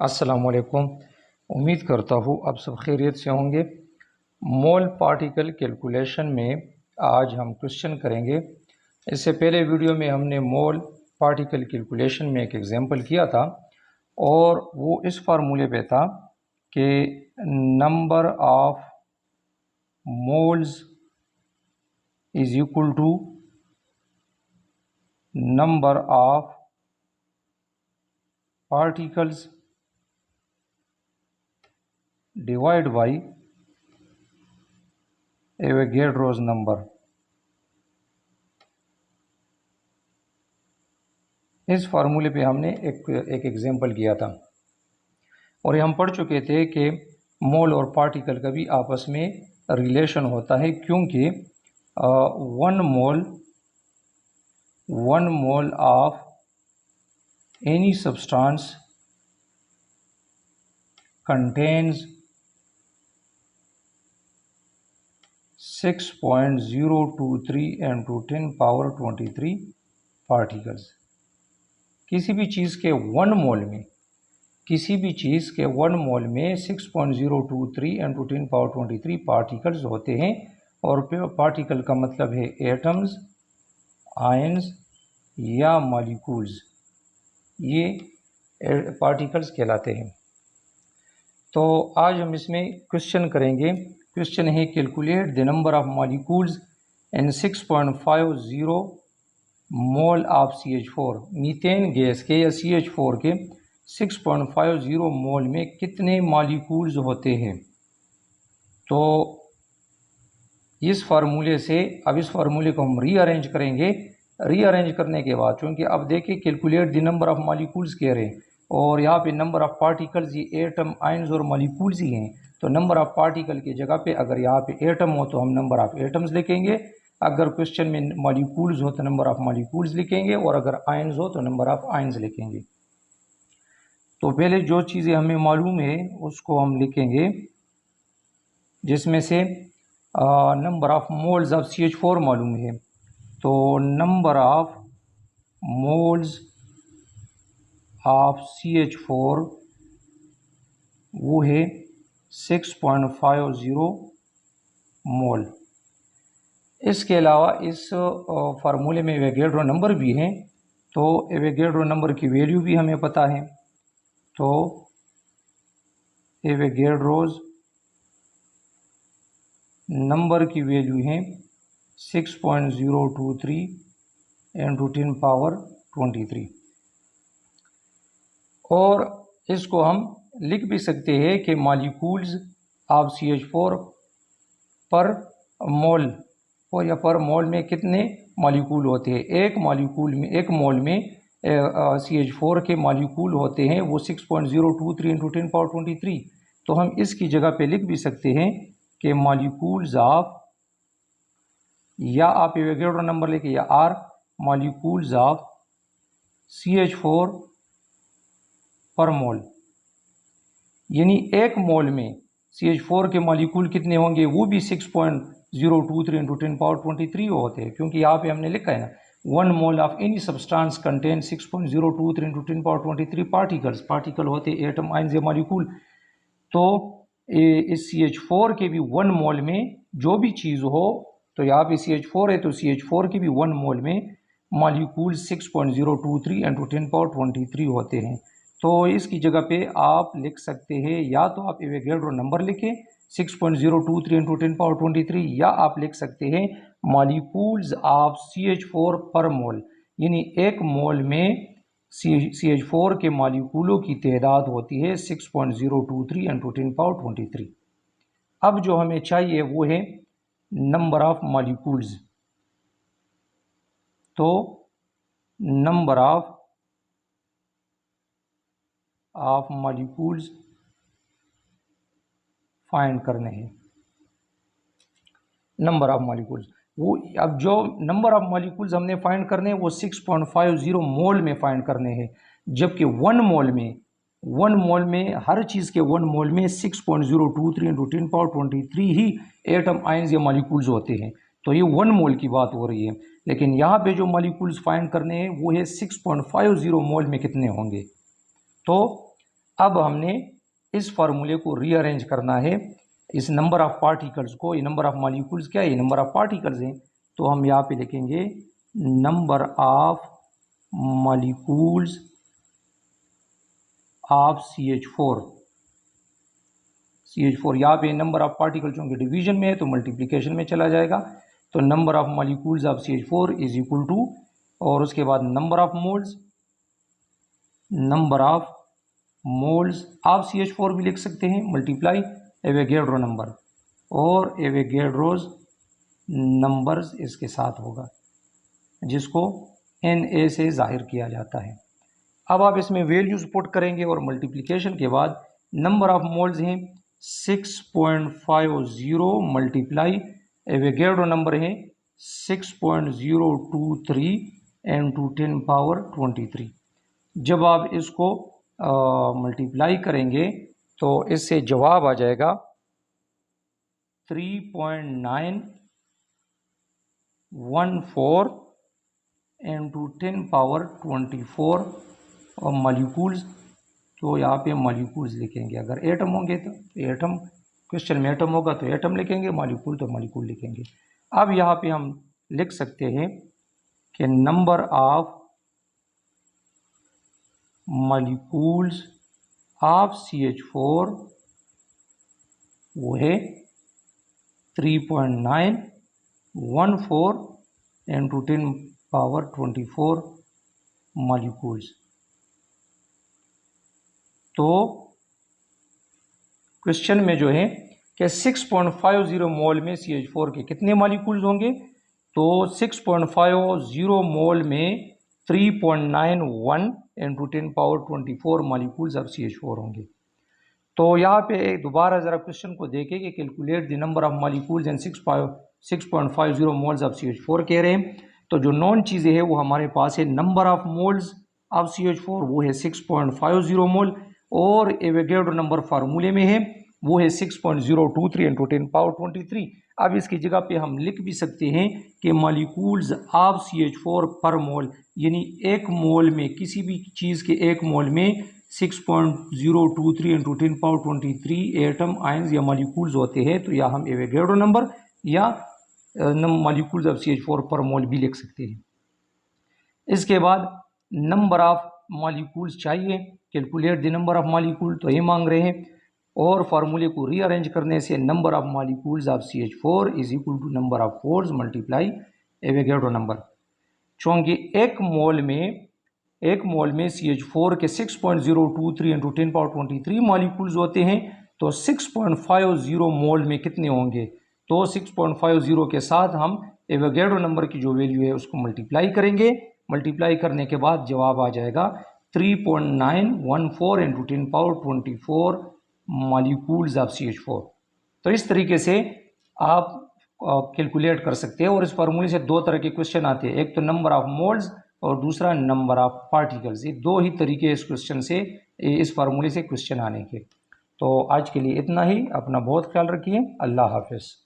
अस्सलामुअलैकुम। उम्मीद करता हूँ आप सब खैरियत से होंगे। मोल पार्टिकल कैलकुलेशन में आज हम क्वेश्चन करेंगे। इससे पहले वीडियो में हमने मोल पार्टिकल कैलकुलेशन में एक एग्जांपल किया था और वो इस फार्मूले पे था कि number of moles is equal to number of particles divide by Avogadro's number. इस फार्मूले पे हमने एक एग्जांपल किया था और ये हम पढ़ चुके थे कि मोल और पार्टिकल का भी आपस में रिलेशन होता है, क्योंकि one mole of any substance contains 6.023 into 10 power 23 particles. किसी भी चीज़ के वन मोल में 6.023 into 10 power 23 पार्टिकल्स होते हैं। और पार्टिकल का मतलब है एटम्स, आयंस या मॉलिक्यूल्स, ये पार्टिकल्स कहलाते हैं। तो आज हम इसमें क्वेश्चन करेंगे। क्वेश्चन है calculate the number of molecules in 6.50 mole of CH4। Methane gas के या CH4 के 6.50 मोल में कितने मॉलिक्यूल्स होते हैं। तो इस फार्मूले से अब इस फार्मूले को हम रीअरेंज करेंगे। रीअरेंज करने के बाद, चूँकि अब देखिए calculate the number of molecules कह रहे हैं और यहाँ पे नंबर ऑफ पार्टिकल्स ये एटम, आयंस और मॉलिक्यूल्स ही हैं। तो नंबर ऑफ पार्टिकल की जगह पे अगर यहाँ पे एटम हो तो हम नंबर ऑफ एटम्स लिखेंगे, अगर क्वेश्चन में मॉलिक्यूल्स हो तो नंबर ऑफ मॉलिक्यूल्स लिखेंगे और अगर आयंस हो तो नंबर ऑफ आयंस लिखेंगे। तो पहले जो चीज़ें हमें मालूम है उसको हम लिखेंगे, जिसमें से number of moles of CH4 मालूम है। तो number of moles of CH4 वो है 6.50 मोल। इसके अलावा इस फार्मूले में एवोगैड्रो नंबर भी हैं, तो एवोगैड्रो नंबर की वैल्यू भी हमें पता है। तो एवोगैड्रोस नंबर की वैल्यू है 6.023 into 10 power 23। और इसको हम लिख भी सकते हैं कि मॉलिक्यूल्स ऑफ CH4 पर मोल या पर मोल में कितने मॉलिक्यूल होते हैं। एक मोल में CH4 के मॉलिक्यूल होते हैं वो 6.023 into 10 power 23। तो हम इसकी जगह पे लिख भी सकते हैं कि मॉलिक्यूल्स ऑफ, या आप एवोगैड्रो नंबर लेके या आर, मॉलिक्यूल्स ऑफ CH4 पर मोल, यानी एक मोल में CH4 के मॉलिक्यूल कितने होंगे, वो भी 6.023 into 10 power 23 होते हैं, क्योंकि यहाँ पे हमने लिखा है ना, one mole of any substance contain 6.023 into 10 power 23 particles. Particle होते हैं एटम, आयंस या मॉलिक्यूल। तो इस CH4 के भी वन मोल में जो भी चीज़ हो, तो यहाँ पे CH4 है तो CH4 के भी वन मोल में मॉलिक्यूल 6.023 into 10 power 23 होते हैं। तो इसकी जगह पे आप लिख सकते हैं, या तो आप एवोगैड्रो नंबर लिखें 6.023 into 10 power 23, या आप लिख सकते हैं मॉलिक्यूल्स ऑफ CH4 पर मोल, यानी एक मोल में CH4 के मॉलिक्यूलों की तादाद होती है 6.023 into 10 power 23। अब जो हमें चाहिए वो है नंबर ऑफ मॉलिक्यूल्स। तो नंबर ऑफ मॉलिक्यूल्स फाइंड करने हैं। नंबर ऑफ मॉलिक्यूल्स, वो अब जो नंबर ऑफ मॉलिक्यूल्स हमने फाइंड करने हैं वो 6.50 मोल में फाइंड करने हैं, जबकि वन मोल में हर चीज़ के वन मोल में 6.023 into 10 power 23 ही एटम, आयंस या मॉलिक्यूल्स होते हैं। तो ये वन मोल की बात हो रही है, लेकिन यहाँ पे जो मॉलिक्यूल्स फाइंड करने हैं वो है 6.50 मोल में कितने होंगे। तो अब हमने इस फार्मूले को रीअरेंज करना है, इस नंबर ऑफ़ पार्टिकल्स को, ये नंबर ऑफ़ मॉलिक्यूल्स क्या है, ये नंबर ऑफ़ पार्टिकल्स हैं, तो हम यहाँ पे लिखेंगे number of molecules of CH4 यहाँ पे नंबर ऑफ़ पार्टिकल्स के डिवीजन में है तो मल्टीप्लिकेशन में चला जाएगा, तो number of molecules of CH4 is equal to, और उसके बाद number of moles of CH4 भी लिख सकते हैं, मल्टीप्लाई एवोगैड्रो नंबर, और एवोगैड्रोज नंबर्स इसके साथ होगा जिसको Na से जाहिर किया जाता है। अब आप इसमें वैल्यूज़ पुट करेंगे और मल्टीप्लिकेशन के बाद नंबर ऑफ़ मोल्स हैं 6.50 मल्टीप्लाई एवोगैड्रो नंबर है 6.023 × 10⁻23। जब आप इसको मल्टीप्लाई करेंगे तो इससे जवाब आ जाएगा 3.914 × 10⁻24 और मॉलिक्यूल्स, तो यहाँ पे मॉलिक्यूल्स लिखेंगे। अगर एटम होंगे तो एटम, क्वेश्चन में एटम होगा तो एटम लिखेंगे, मॉलिक्यूल तो मॉलिक्यूल लिखेंगे। अब यहाँ पे हम लिख सकते हैं कि number of molecules of CH4 वो है 3.914 × 10⁻24 मॉलिक्यूल्स। तो क्वेश्चन में जो है कि 6.50 मोल में CH4 के कितने मॉलिक्यूल्स होंगे, तो 6.50 मोल में 3.91 × 10⁻24 मॉलिक्यूल्स ऑफ CH4 होंगे। तो यहाँ पे दोबारा ज़रा क्वेश्चन को देखें कि calculate the number of molecules and 6.50 moles of CH4 कह रहे हैं। तो जो नॉन चीज़ें हैं वो हमारे पास है, number of moles of CH4 वो है 6.50 मोल, और एवोगैड्रो नंबर फार्मूले में है वो है 6.023 × 10⁻23। अब इसकी जगह पे हम लिख भी सकते हैं कि मॉलिक्यूल्स ऑफ CH4 पर मोल, यानी एक मोल में, किसी भी चीज़ के एक मोल में 6.023 × 10⁻23 एटम, आयंस या मॉलिक्यूल्स होते हैं। तो या हम एवोगैड्रो नंबर या मॉलिक्यूल्स ऑफ CH4 पर मोल भी लिख सकते हैं। इसके बाद नंबर ऑफ मॉलिक्यूल्स चाहिए, calculate the number of molecule, तो ये मांग रहे हैं, और फार्मूले को रीअरेंज करने से number of molecules of CH4 is equal to number of moles multiply Avogadro number. चूँकि एक मोल में CH4 के 6.023 × 10⁻23 मॉलिक्यूल्स होते हैं, तो 6.50 मोल में कितने होंगे, तो 6.50 के साथ हम एवोगैड्रो नंबर की जो वैल्यू है उसको मल्टीप्लाई करेंगे। मल्टीप्लाई करने के बाद जवाब आ जाएगा 3.914 × 10⁻24 मॉलिक्यूल्स ऑफ CH4। तो इस तरीके से आप कैलकुलेट कर सकते हैं, और इस फार्मूले से दो तरह के क्वेश्चन आते हैं, एक तो नंबर ऑफ मोल्स और दूसरा नंबर ऑफ पार्टिकल्स। ये दो ही तरीके इस क्वेश्चन से, इस फार्मूले से क्वेश्चन आने के। तो आज के लिए इतना ही, अपना बहुत ख्याल रखिए, अल्लाह हाफिज़।